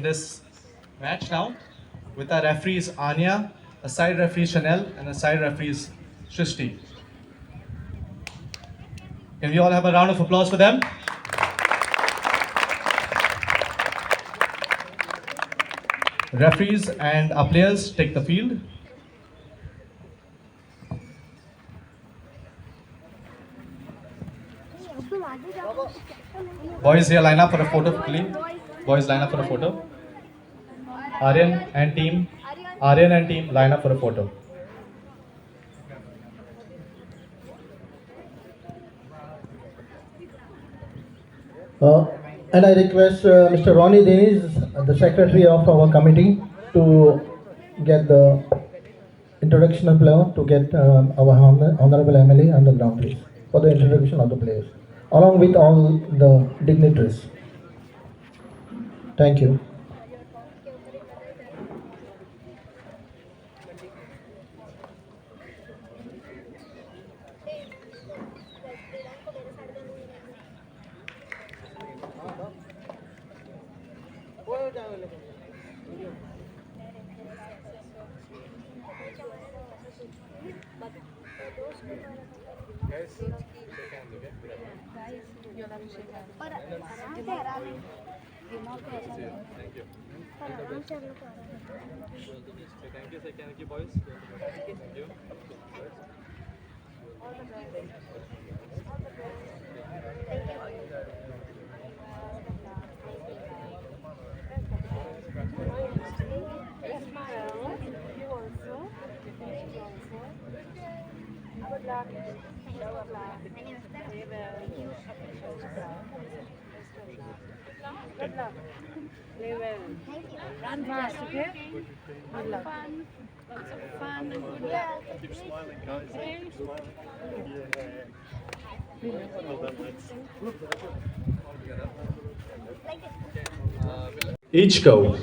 in this match now with our referees Anya, a side referee Chanel, and a side referees Shrishti. Can we all have a round of applause for them? Referees and our players take the field. Boys here, line up for a photo quickly. Boys, line up for a photo. Aryan and team, line up for a photo. And I request Mr. Ronnie Deniz, the secretary of our committee, to get the introduction of player, to get our Honourable MLA on the ground, please, for the introduction of the players, along with all the dignitaries. Thank you. Thank you, boys. Thank you. Good luck. Play well. Run fast, okay? Good luck. Lots of fun and good luck. Keep smiling, guys. Keep smiling. Each go.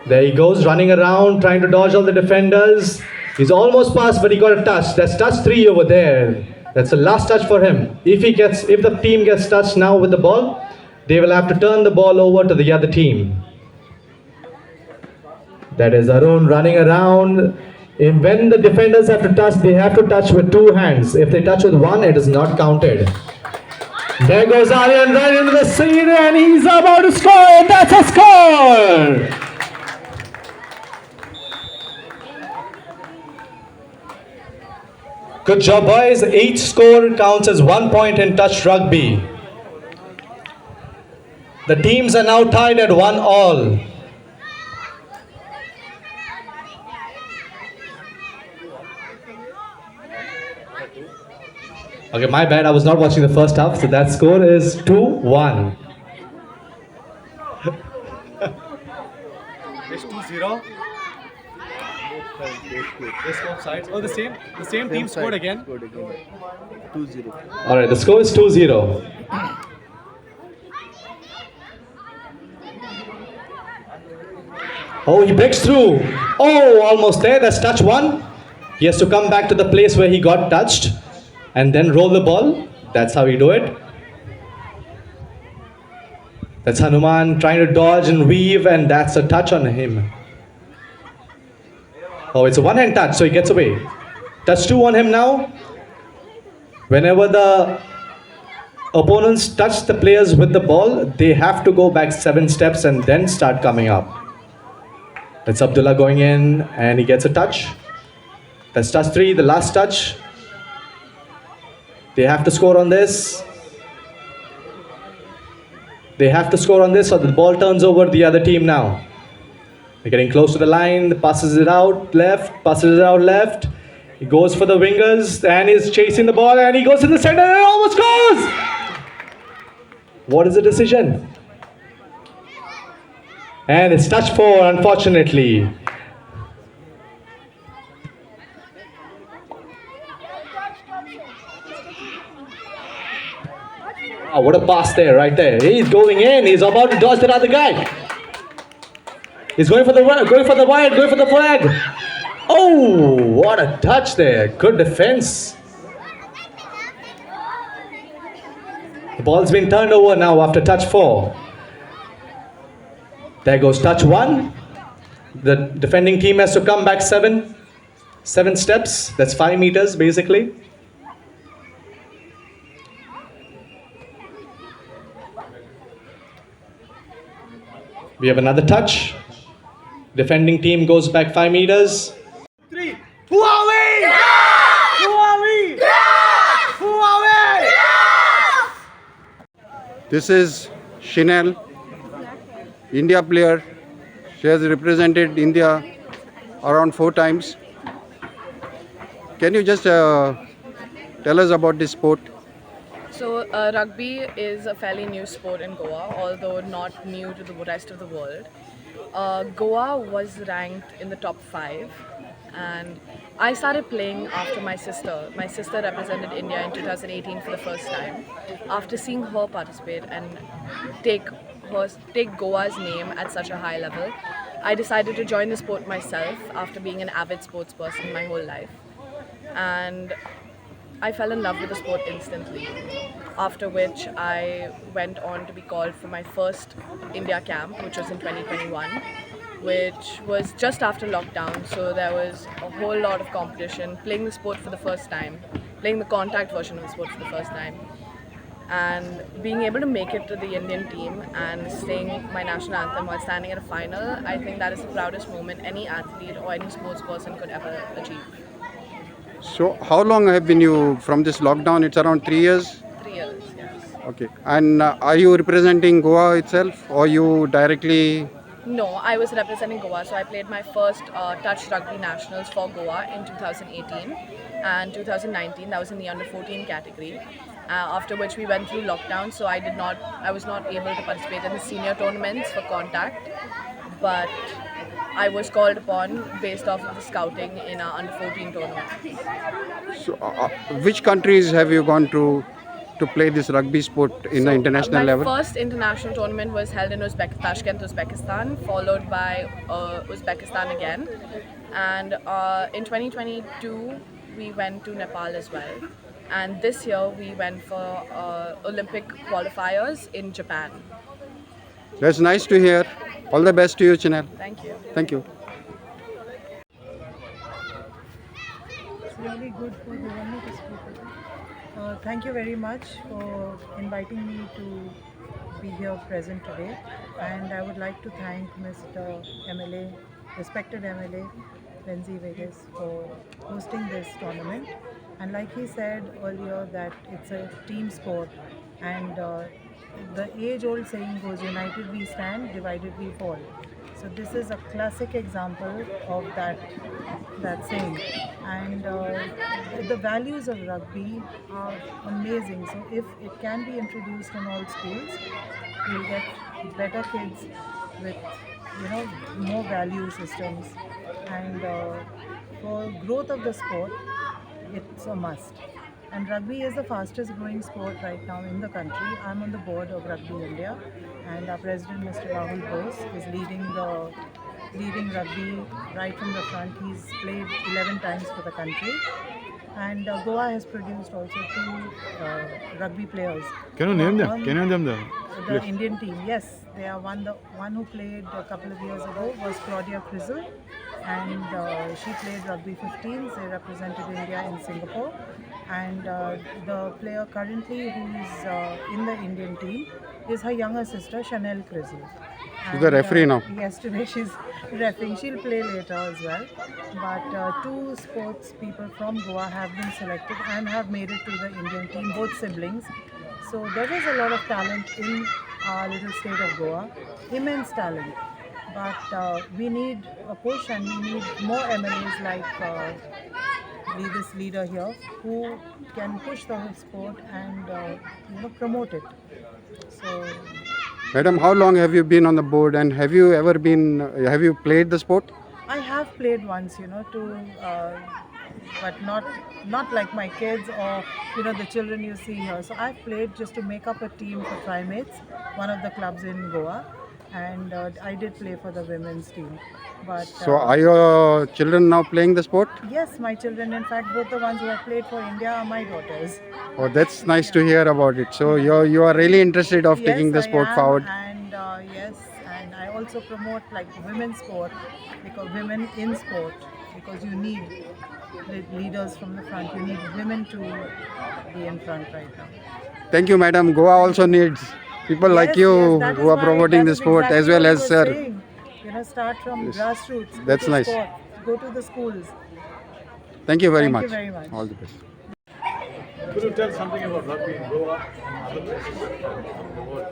There he goes, running around, trying to dodge all the defenders. He's almost past, but he got a touch. That's touch 3 over there. That's the last touch for him. If the team gets touched now with the ball, they will have to turn the ball over to the other team. That is Arun running around. When the defenders have to touch, they have to touch with 2 hands. If they touch with 1, it is not counted. There goes Aryan right into the scene, and he's about to score, and that's a score! Good job, boys. Each score counts as 1 point in touch rugby. The teams are now tied at 1-1. Okay, my bad. I was not watching the first half, so that score is 2-1. It's 2-0. They scored sides. Oh, the same team scored again. 2-0. All right, the score is 2-0. Oh, he breaks through. Oh, almost there. That's touch 1. He has to come back to the place where he got touched and then roll the ball. That's how you do it. That's Hanuman trying to dodge and weave, and that's a touch on him. Oh, it's a one-hand touch, so he gets away. Touch 2 on him now. Whenever the opponents touch the players with the ball, they have to go back 7 steps and then start coming up. That's Abdullah going in, and he gets a touch. That's touch 3, the last touch. They have to score on this. They have to score on this, or the ball turns over the other team now. They're getting close to the line, passes it out left, passes it out left. He goes for the wingers, and he's chasing the ball, and he goes in the center and almost scores! What is the decision? And it's touch 4, unfortunately. Oh, what a pass there, right there. He's going in. He's about to dodge that other guy. He's going for the wide, going for the flag. Oh, what a touch there. Good defense. The ball's been turned over now after touch 4. There goes touch one. The defending team has to come back seven steps. That's 5 meters basically. We have another touch. Defending team goes back 5 meters. Who are we? Who are we? Who are we? This is Chanel, India player. She has represented India around 4 times. Can you just tell us about this sport? So rugby is a fairly new sport in Goa, although not new to the rest of the world. Goa was ranked in the top 5, and I started playing after my sister. My sister represented India in 2018 for the first time. After seeing her participate and take Goa's name at such a high level, I decided to join the sport myself after being an avid sports person my whole life. And I fell in love with the sport instantly, after which I went on to be called for my first India camp, which was in 2021, which was just after lockdown, so there was a whole lot of competition, playing the sport for the first time, playing the contact version of the sport for the first time, and being able to make it to the Indian team and sing my national anthem while standing at a final. I think that is the proudest moment any athlete or any sports person could ever achieve. So how long have been you from this lockdown? It's around 3 years. 3 years, yes. Okay. And are you representing Goa itself, or you directly? No, I was representing Goa, so I played my first touch rugby nationals for Goa in 2018 and 2019. That was in the under 14 category. After which we went through lockdown, so I was not able to participate in the senior tournaments for contact, but I was called upon based off of the scouting in our under 14 tournament. So which countries have you gone to play this rugby sport in the international level? My first international tournament was held in Tashkent, Uzbekistan, followed by Uzbekistan again. And in 2022, we went to Nepal as well. And this year, we went for Olympic qualifiers in Japan. That's nice to hear. All the best to you, Chanel. Thank you. Thank you. It's really good for Goa to speak. Thank you very much for inviting me to be here present today, and I would like to thank Mr. MLA, respected MLA Venzy Viegas, for hosting this tournament. And like he said earlier, that it's a team sport, and the age-old saying goes, united we stand, divided we fall. So this is a classic example of that saying, and the values of rugby are amazing. So if it can be introduced in all schools, we'll get better kids with more value systems, and for growth of the sport, it's a must. And rugby is the fastest growing sport right now in the country. I'm on the board of Rugby India, and our president, Mr. Rahul Bose, is leading rugby right from the front. He's played 11 times for the country, and Goa has produced also 2 rugby players. Can you name them? Can you name them? The Indian team, yes, they are the one who played a couple of years ago was Claudia Crizzle, and she played rugby 15s. They represented India in Singapore, and the player currently who is in the Indian team is her younger sister, Chanel Crizzle. She's the referee now. Yes, today she's refereeing. She'll play later as well. But 2 sports people from Goa have been selected and have made it to the Indian team, both siblings. So there is a lot of talent in our little state of Goa, immense talent. But we need a push, and we need more MLAs like this leader here, who can push the whole sport and promote it. So, Madam, how long have you been on the board, and have you played the sport? I have played once, but not like my kids or the children you see here. So I've played just to make up a team for Primates, one of the clubs in Goa, and I did play for the women's team. But So are your children now playing the sport? yes, my children, in fact, both the ones who have played for India are my daughters. Oh, that's nice to hear about it. So you are really interested of taking the Yes, I sport am, forward. and yes, and I also promote like women's sport, because women in sport, because you need leaders from the front. You need women to be in front right now. Thank you, madam. Goa also needs people like you that who is are why- promoting that the is sport exactly as well what as he was sir. saying. Start from Yes. grassroots. Go That's to nice. sport, go to the schools. Thank you very Thank much. you very much. All the best. Could you tell something about rugby in Goa and other places in the world?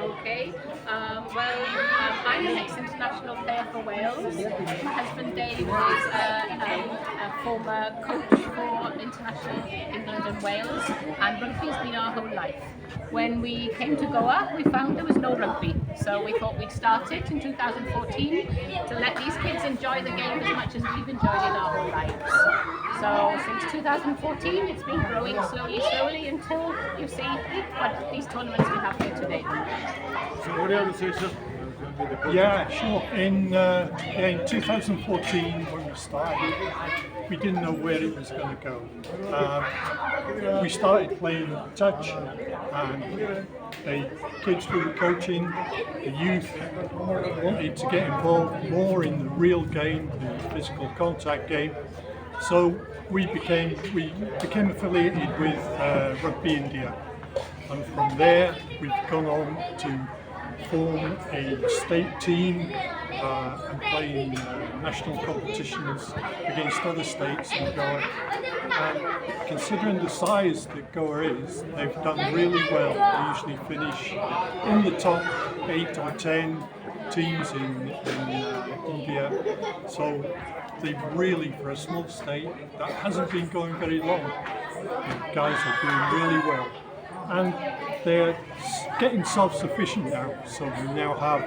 Okay. I'm an ex-international player for Wales. My husband Dave is a former coach for international England and Wales, and rugby's been our whole life. When we came to Goa, we found there was no rugby, so we thought we'd start it in 2014 to let these kids enjoy the game as much as we've enjoyed it our whole lives. So since 2014, it's been growing slowly until you see what these tournaments we have here today. So what do you have to say, sir? Yeah, sure. In 2014, when we started, we didn't know where it was going to go. We started playing touch, and the kids we were coaching, the youth, wanted to get involved more in the real game, the physical contact game. So we became affiliated with Rugby India, and from there we've gone on to form a state team and play in national competitions against other states in Goa. And considering the size that Goa is, they've done really well. They usually finish in the top 8 or 10 teams in India. So they've really, for a small state, that hasn't been going very long. The guys are doing really well. And they're getting self-sufficient now, so we now have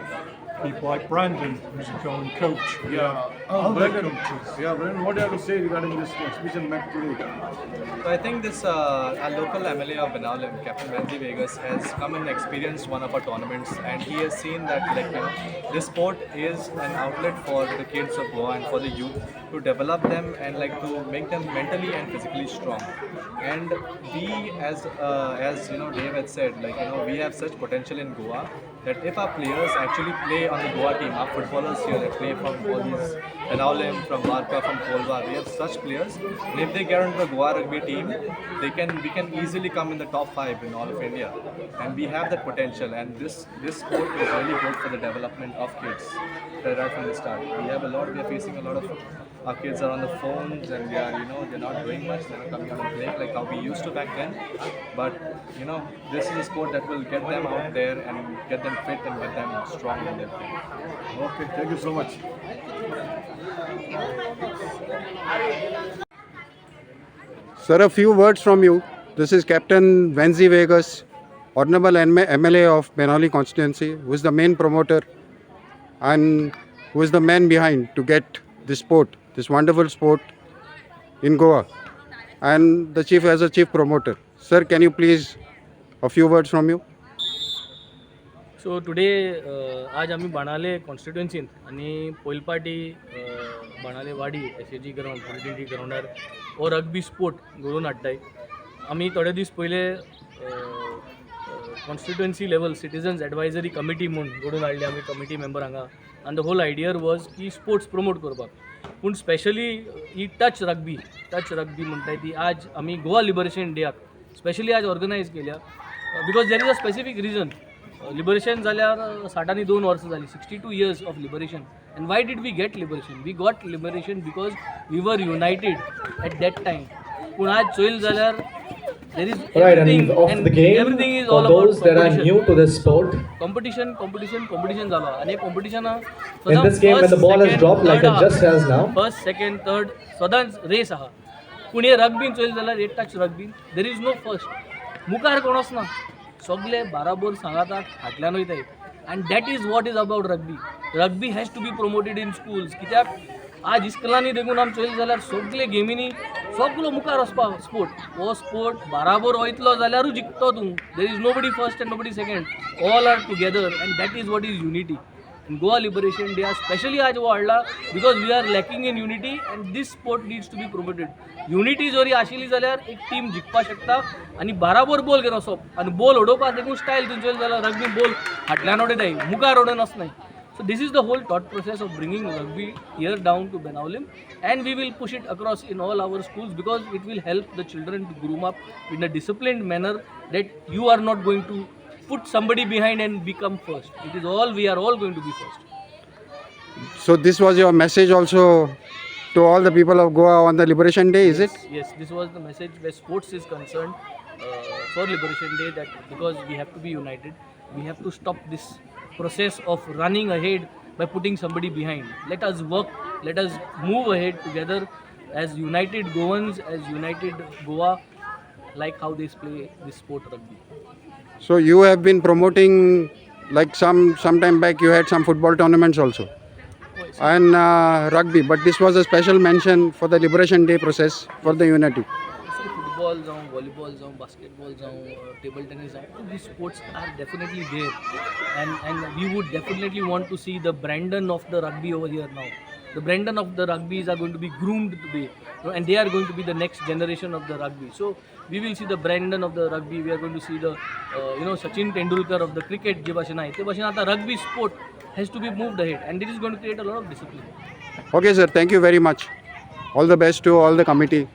people like Brandon who's a going coach. Other coaches. Yeah, Brandon, what do you have to say regarding this exhibition match today? So I think this our local MLA of Benaulim, Captain Venzy Viegas, has come and experienced one of our tournaments, and he has seen that this sport is an outlet for the kids of Goa and for the youth to develop them and to make them mentally and physically strong. And we, as Dave had said, we have such potential in Goa that if our players actually play on the Goa team, our footballers here that play from all these Benaulim, from Varka, from Kolva, we have such players. And if they get into the Goa Rugby team, we can easily come in the top 5 in all of India. And we have that potential, and this sport is really good for the development of kids right from the start. We are facing a lot of our kids are on the phones and they're not doing much, they're not coming out and playing like how we used to back then. But this is a sport that will get them out there and get them fit and get them strong in their play. Okay, thank you so much. Sir, a few words from you. This is Captain Venzy Viegas, Honourable MLA of Benaulim constituency, who is the main promoter and who is the man behind to get this sport, this wonderful sport in Goa, and the chief as a chief promoter. Sir, can you please a few words from you? So today आज आम्ही बाणाले कॉन्स्टिट्युएन्सींत आणि पयली पाटी बाणाले वाडी SAG ground फॉर्टिलिटी ग्राउंडार हो rugby sport घडोवन हाडटाय. आमी थोडे दीस पयले constituency level citizens advisory committee म्हणून घडोवन हाडली आमी कमिटी मेंबर हांगा. आनी द होल आयडियर वॉज की स्पोर्ट्स प्रमोट करपाक, पूण स्पेशली ही टच रग्बी म्हणटाय ती आज आमी गोवा लिबरेशन डेयाक स्पेशली आज ऑर्गनायज केल्या, because there is a specific reason. Liberation जाल्यार 62 वर्सां जाली, 62 years of liberation. And why did we get liberation? We got liberation because we were united eight that time. पूण आज चोयल जाल्यार there is Right, and everything, off the game, everything is for all about those that are new to this sport, competition झालो. आणि competition in this game when the ball has dropped like it just has now, first second third सदांच race आहा. पूण हे रग्बीन चोयल जाल्यार एक टच रग्बीन देर इज नो फर्स्ट, मुखार कोण वचना, सगळे बाराबर सांगातात फाटल्यान वयताय. And that is what is about rugby. Rugby has to be promoted in schools. कित्याक आज इस्कलांनी देखून आमी चोयल जाल्यार सगळे गेमींनी सगळो मुखार वचपाक स्पोर्ट. हो स्पोर्ट बाराबर वयतलो जाल्यारूच जिखतो तूं. There is nobody first and nobody second, all are together, and that is what is unity. And Goa Liberation Day specially आज वो हाडला because we are lacking in unity and this sport needs to be promoted. Unity जरी आशिल्ली जाल्यार एक team जिखपाक शकता आनी बाराबर ball घेवन वचप. आनी बॉल उडोवपाक देखून स्टायल तुमचे जाल्यार रग्बी बॉल फाटल्यान उडयताय, मुखार उडोवन वचनाय. So this is the whole thought process of bringing rugby here down to Benaulim, and we will push it across in all our schools because it will help the children to groom up in a disciplined manner, that you are not going to put somebody behind and become first. It is all, we are all going to be first. So this was your message also to all the people of Goa on the Liberation Day, is it? Yes, this was the message where sports is concerned for Liberation Day, that because we have to be united, we have to stop this process of running ahead by putting somebody behind. Let us work, let us move ahead together as united Goans, as united Goa, like how they play this sport rugby. So you have been promoting, like some time back you had some football tournaments also and rugby, but this was a special mention for the Liberation Day process for the unity. Football जाऊँ, volleyball जाऊँ, basketball जाऊँ, table tennis जाऊँ, so these sports are definitely there, and we would definitely want to see the Brandon of the rugby over here now. The Brandon of the rugbies are going to be groomed today, and they are going to be the next generation of the rugby. So we will see the Brandon of the rugby. We are going to see the Sachin Tendulkar of the cricket. जे भाषण आहे, ते भाषण आता rugby sport has to be moved ahead, and this is going to create a lot of discipline. Okay, sir. Thank you very much. All the best to all the committee.